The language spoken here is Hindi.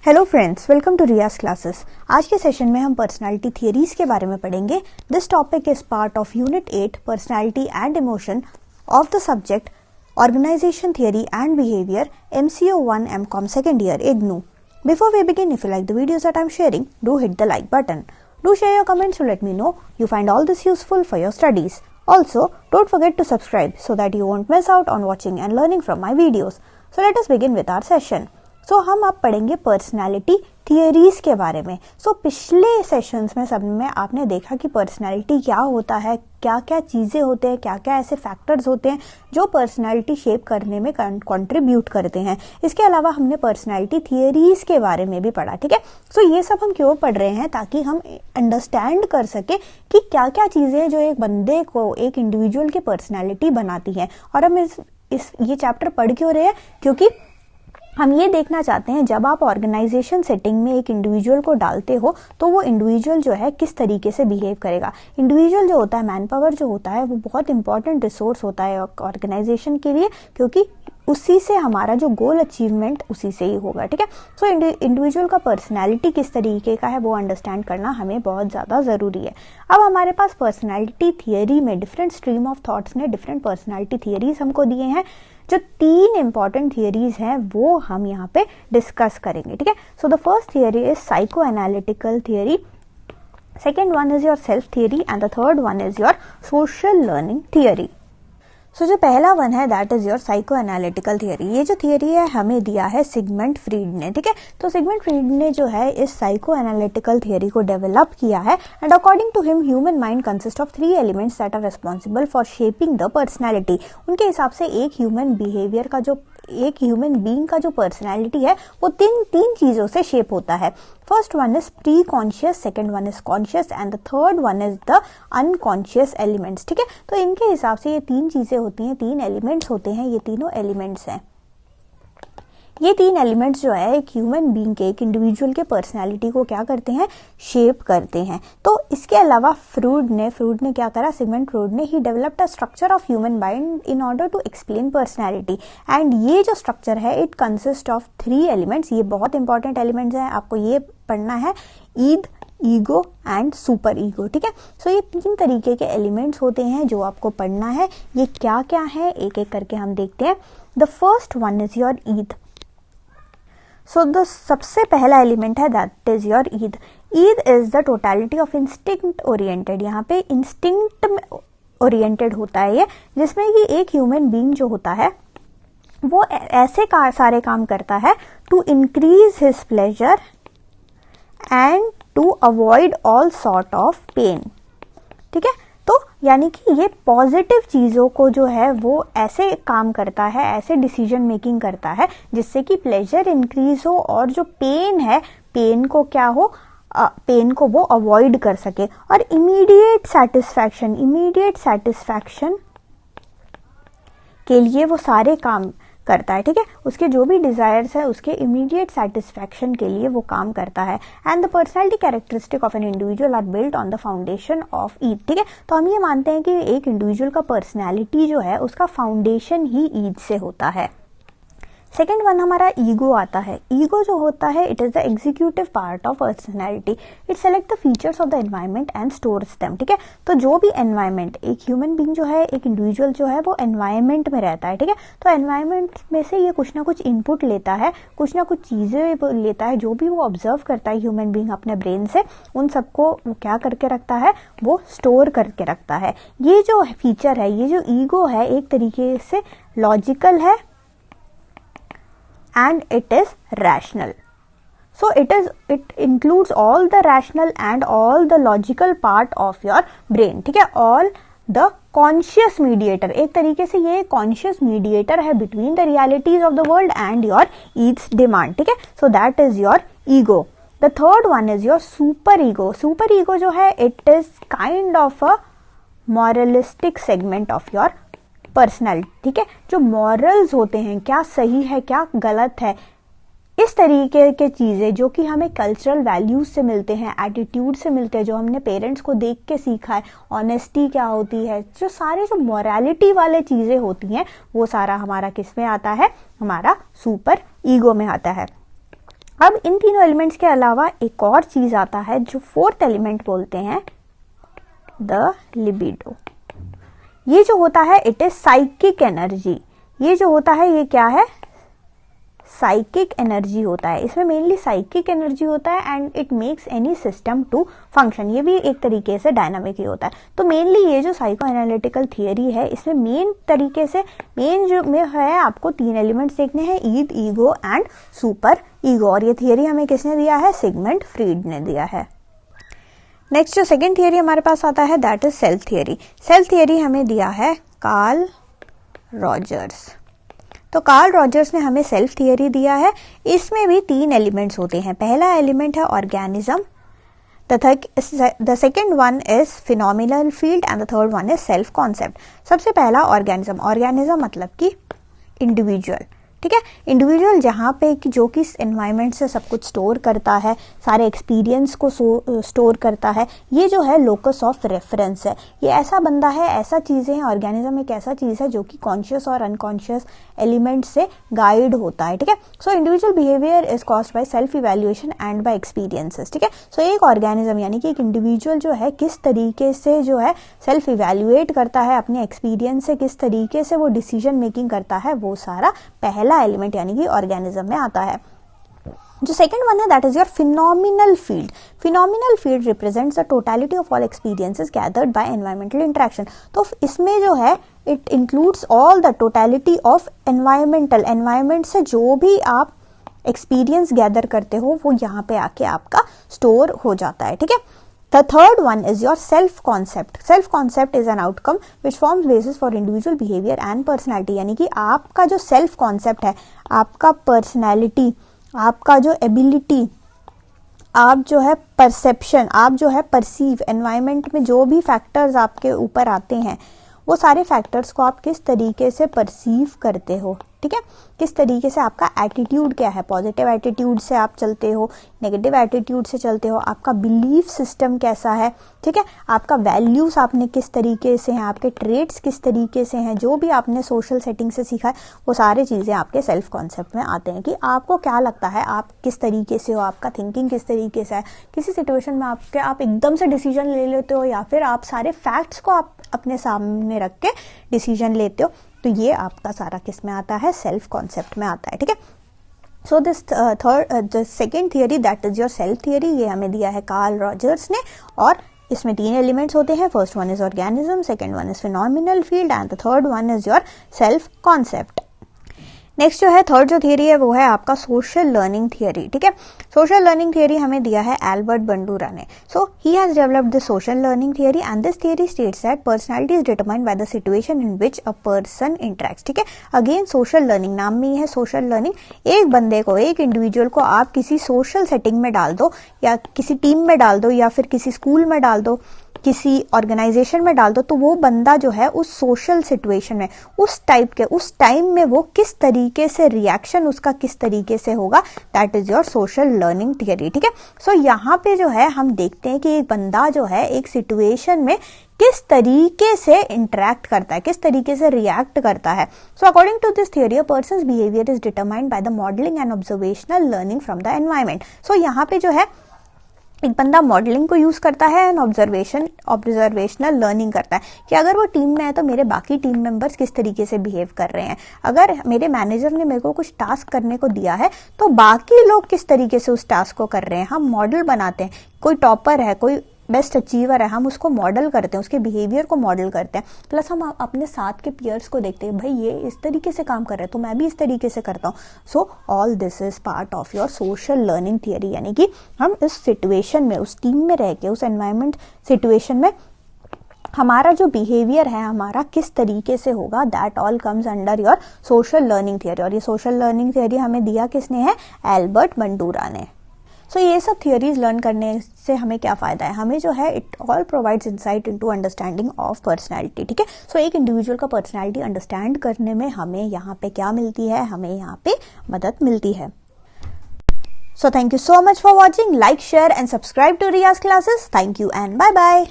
Hello friends, welcome to Riyaz classes. आज के सेशन में हम पर्सनालिटी थियरीज के बारे में पढ़ेंगे। This topic is part of unit 8 personality and emotion of the subject organisation theory and behaviour MCO 1 MCOM second year IGNOU। Before we begin, if you like the videos that I'm sharing, do hit the like button. Do share your comments to let me know you find all this useful for your studies. Also, don't forget to subscribe so that you won't miss out on watching and learning from my videos. So let us begin with our session. हम अब पढ़ेंगे पर्सनालिटी थियरीज के बारे में। पिछले सेशंस में सब में आपने देखा कि पर्सनालिटी क्या होता है, क्या क्या चीजें होते हैं, क्या क्या ऐसे फैक्टर्स होते हैं जो पर्सनालिटी शेप करने में कंट्रीब्यूट करते हैं। इसके अलावा हमने पर्सनालिटी थियरीज के बारे में भी पढ़ा। ठीक है, ये सब हम क्यों पढ़ रहे हैं? ताकि हम अंडरस्टैंड कर सके कि क्या क्या चीजें जो एक बंदे को, एक इंडिविजुअल की पर्सनालिटी बनाती हैं। और हम ये चैप्टर पढ़ क्यों रहे हैं? क्योंकि हम ये देखना चाहते हैं जब आप ऑर्गेनाइजेशन सेटिंग में एक इंडिविजुअल को डालते हो तो वो इंडिविजुअल जो है किस तरीके से बिहेव करेगा। इंडिविजुअल जो होता है, मैन पावर जो होता है, वो बहुत इंपॉर्टेंट रिसोर्स होता है ऑर्गेनाइजेशन के लिए, क्योंकि उसी से हमारा जो गोल अचीवमेंट उसी से ही होगा। ठीक है, इंडिविजुअल का पर्सनैलिटी किस तरीके का है वो अंडरस्टैंड करना हमें बहुत ज़्यादा ज़रूरी है। अब हमारे पास पर्सनैलिटी थियरी में डिफरेंट स्ट्रीम ऑफ थॉट्स ने डिफरेंट पर्सनैलिटी थियरीज हमको दिए हैं। जो 3 इंपॉर्टेंट थियरीज हैं वो हम यहाँ पे डिस्कस करेंगे। ठीक है, the first theory is psycho analytical theory, second one is your self theory and the third one is your social learning theory. जो पहला वन है that is your psycho analytical theory. ये जो थियरी है हमें दिया है सिगमंड फ्रीड ने। ठीक है, सिगमंड फ्रीड ने जो है इस साइको एनालिटिकल थियरी को डेवलप किया है and according to him human mind consist of 3 elements that are responsible for shaping the personality. उनके हिसाब से एक ह्यूमन बीइंग का जो पर्सनैलिटी है वो तीन चीजों से शेप होता है। First one is pre conscious, second one is conscious and the third one is the unconscious elements. ठीक है, इनके हिसाब से ये 3 चीजें होती हैं, 3 एलिमेंट्स होते हैं। ये तीनों एलिमेंट्स हैं, ये 3 एलिमेंट्स जो है एक ह्यूमन बीइंग के, एक इंडिविजुअल के पर्सनालिटी को क्या करते हैं? शेप करते हैं। इसके अलावा फ्रूड ने क्या करा? सिगमंड फ्रूड ने ही developed a structure of human mind in order to explain personality and ये जो स्ट्रक्चर है इट कंसिस्ट ऑफ 3 एलिमेंट्स। ये बहुत इंपॉर्टेंट एलिमेंट्स हैं, आपको ये पढ़ना है, Eid, ego and super ego. ठीक है, ये 3 तरीके के एलिमेंट्स होते हैं जो आपको पढ़ना है। ये क्या क्या है एक एक करके हम देखते हैं। The first one is your Eid. The सबसे पहला एलिमेंट है that is your Eid. Eid is the totality of instinct oriented. यहाँ पे इंस्टिंक्ट ओरिएंटेड होता है ये, जिसमें कि एक ह्यूमन बीइंग जो होता है वो ऐसे सारे काम करता है to increase his pleasure and to avoid all sort of pain. ठीक है, यानी कि ये पॉजिटिव चीजों को जो है वो ऐसे काम करता है, ऐसे डिसीजन मेकिंग करता है जिससे कि प्लेजर इंक्रीज हो और जो पेन है, पेन को क्या हो, पेन को वो अवॉइड कर सके। और इमीडिएट सेटिस्फैक्शन के लिए वो सारे काम करता है। ठीक है, उसके जो भी डिजायर्स है उसके इमीडिएट सेटिस्फैक्शन के लिए वो काम करता है। And the personality characteristic of an individual are built on the foundation of id. ठीक है, हम ये मानते हैं कि एक इंडिविजुअल का पर्सनैलिटी जो है उसका फाउंडेशन ही ईद से होता है। सेकेंड वन हमारा ईगो आता है। ईगो जो होता है it is the executive part of personality. It select the features of the environment and stores them. ठीक है, जो भी एनवायरमेंट, एक ह्यूमन बीइंग जो है, एक इंडिविजुअल जो है वो एनवायरमेंट में रहता है। ठीक है, एनवायरमेंट में से ये कुछ ना कुछ इनपुट लेता है, कुछ ना कुछ चीजें लेता है, जो भी वो ऑब्जर्व करता है ह्यूमन बीइंग अपने ब्रेन से, उन सबको वो क्या करके रखता है? वो स्टोर करके रखता है। ये जो फीचर है, ये जो ईगो है, एक तरीके से लॉजिकल है and it is rational. It includes all the rational and all the logical part of your brain. ठीक है, all the conscious mediator, एक तरीके से ये conscious mediator है between the realities of the world and your its demand. ठीक है, that is your ego. The third one is your super ego. Super ego जो है it is kind of a moralistic segment of your personality. ठीक है, जो मॉरल्स होते हैं, क्या सही है क्या गलत है, इस तरीके के चीजें जो कि हमें कल्चरल वैल्यूज से मिलते हैं, एटीट्यूड से मिलते हैं, जो हमने पेरेंट्स को देख के सीखा है, ऑनेस्टी क्या होती है, जो सारे जो मोरालिटी वाले चीजें होती हैं वो सारा हमारा किस में आता है? हमारा सुपर ईगो में आता है। अब इन तीनों एलिमेंट्स के अलावा एक और चीज आता है जो फोर्थ एलिमेंट बोलते हैं द लिबिडो। ये जो होता है इट इज साइकिक एनर्जी। ये जो होता है ये क्या है, साइकिक एनर्जी होता है। इसमें मेनली साइकिक एनर्जी होता है and it makes any system to function. ये भी एक तरीके से डायनामिक ही होता है। तो मेनली ये जो साइको एनालिटिकल थियरी है इसमें मेन तरीके से मेन जो में है आपको तीन एलिमेंट्स देखने हैं, Eid, ego and super ego. और ये थियरी हमें किसने दिया है, सिगमंड फ्रीड ने दिया है। नेक्स्ट जो सेकेंड थियरी हमारे पास आता है that is self theory. Self theory हमें दिया है कार्ल रॉजर्स। तो कार्ल रॉजर्स ने हमें सेल्फ थियरी दिया है। इसमें भी तीन एलिमेंट्स होते हैं। पहला एलिमेंट है organism, the second one is phenomenal field and the third one is self concept. सबसे पहला ऑर्गेनिज्म। ऑर्गेनिज्म मतलब कि इंडिविजुअल, ठीक है। इंडिविजुअल जहाँ पे कि जो कि एनवायरनमेंट से सब कुछ स्टोर करता है, सारे एक्सपीरियंस को स्टोर करता है। ये जो है लोकस ऑफ रेफरेंस है। ये ऐसा बंदा है, ऐसा चीज़ें हैं। ऑर्गेनिज्म एक ऐसा चीज़ है जो कि कॉन्शियस और अनकॉन्शियस एलिमेंट से गाइड होता है, ठीक है। So individual behaviour is caused by self evaluation and by experiences, ठीक है। सो एक ऑर्गेनिज्म यानी कि एक इंडिविजुअल जो है किस तरीके से जो है सेल्फ इवैल्यूएट करता है, अपने एक्सपीरियंस से किस तरीके से वो डिसीजन मेकिंग करता है, वो सारा पहला एलिमेंट यानी कि ऑर्गेनिज्म में आता है। जो सेकंड वन है that is your phenomenal field. Phenomenal field represents the totality of all experiences gathered bye environmental interaction. तो इसमें जो है it includes all the totality of environmental, environment से जो भी आप एक्सपीरियंस गैदर करते हो वो यहाँ पे आके आपका स्टोर हो जाता है, ठीक है। The third one is your self-concept. Self-concept is an outcome which forms basis for individual behavior and personality. यानी कि आपका जो self concept है, आपका personality, आपका जो ability, आप जो है perception, आप जो है perceive, environment में जो भी factors आपके ऊपर आते हैं वो सारे फैक्टर्स को आप किस तरीके से परसीव करते हो, ठीक है। किस तरीके से आपका एटीट्यूड क्या है, पॉजिटिव एटीट्यूड से आप चलते हो, नेगेटिव एटीट्यूड से चलते हो, आपका बिलीफ सिस्टम कैसा है, ठीक है। आपका वैल्यूज आपने किस तरीके से हैं, आपके ट्रेट्स किस तरीके से हैं, जो भी आपने सोशल सेटिंग से सीखा है वो सारी चीज़ें आपके सेल्फ कॉन्सेप्ट में आते हैं कि आपको क्या लगता है, आप किस तरीके से हो, आपका थिंकिंग किस तरीके से है। किसी सिचुएशन में आप एकदम से डिसीजन ले लेते हो या फिर आप सारे फैक्ट्स को आप अपने सामने रख के डिसीजन लेते हो, तो ये आपका सारा किस में आता है, सेल्फ कॉन्सेप्ट में आता है, ठीक है। So this the second theory that is your self theory, ये हमें दिया है कार्ल रॉजर्स ने। और इसमें तीन एलिमेंट्स होते हैं। First one is organism, second one is phenomenal field and the third one is your self concept. Next जो है थर्ड जो थियरी है वो है आपका सोशल लर्निंग थियरी, ठीक है। सोशल लर्निंग थियरी हमें दिया है एल्बर्ट बंडूरा ने। So he has developed the social learning theory and this theory states that personality is determined by the situation in which a person interacts, ठीक है। अगेन सोशल लर्निंग, नाम में ही है सोशल लर्निंग। एक बंदे को, एक इंडिविजुअल को आप किसी सोशल सेटिंग में डाल दो या किसी टीम में डाल दो या फिर किसी स्कूल में डाल दो, किसी ऑर्गेनाइजेशन में डाल दो, तो वो बंदा जो है उस सोशल सिचुएशन में, उस टाइप के उस टाइम में वो किस तरीके से रिएक्शन उसका किस तरीके से होगा, that is your social learning theory, ठीक है। सो यहाँ पे जो है हम देखते हैं कि एक बंदा जो है एक सिचुएशन में किस तरीके से इंटरेक्ट करता है, किस तरीके से रिएक्ट करता है। So according to this theory a person's behaviour is determined by the modelling and observational learning from the environment. So यहाँ पे जो है एक बंदा मॉडलिंग को यूज करता है एंड ऑब्जर्वेशनल लर्निंग करता है कि अगर वो टीम में है तो मेरे बाकी टीम मेंबर्स किस तरीके से बिहेव कर रहे हैं। अगर मेरे मैनेजर ने मेरे को कुछ टास्क करने को दिया है तो बाकी लोग किस तरीके से उस टास्क को कर रहे हैं। हम मॉडल बनाते हैं, कोई टॉपर है, कोई बेस्ट अचीवर है, हम उसको मॉडल करते हैं, उसके बिहेवियर को मॉडल करते हैं। प्लस हम अपने साथ के पीयर्स को देखते हैं, भाई ये इस तरीके से काम कर रहे हैं तो मैं भी इस तरीके से करता हूँ। So all this is part of your social learning theory, यानी कि हम इस सिचुएशन में, उस टीम में रह के, उस एनवायरमेंट सिचुएशन में हमारा जो बिहेवियर है हमारा किस तरीके से होगा, that all comes under your social learning theory. और ये सोशल लर्निंग थियरी हमें दिया किसने है, एल्बर्ट बंडूरा ने। सो ये सब थियरीज लर्न करने से हमें क्या फायदा है, हमें जो है it all provides insight into understanding of personality, ठीक है। सो एक इंडिविजुअल का पर्सनैलिटी अंडरस्टैंड करने में हमें यहाँ पे क्या मिलती है, हमें यहाँ पे मदद मिलती है। So thank you so much for watching, like share and subscribe to Riyaz classes. Thank you and bye bye.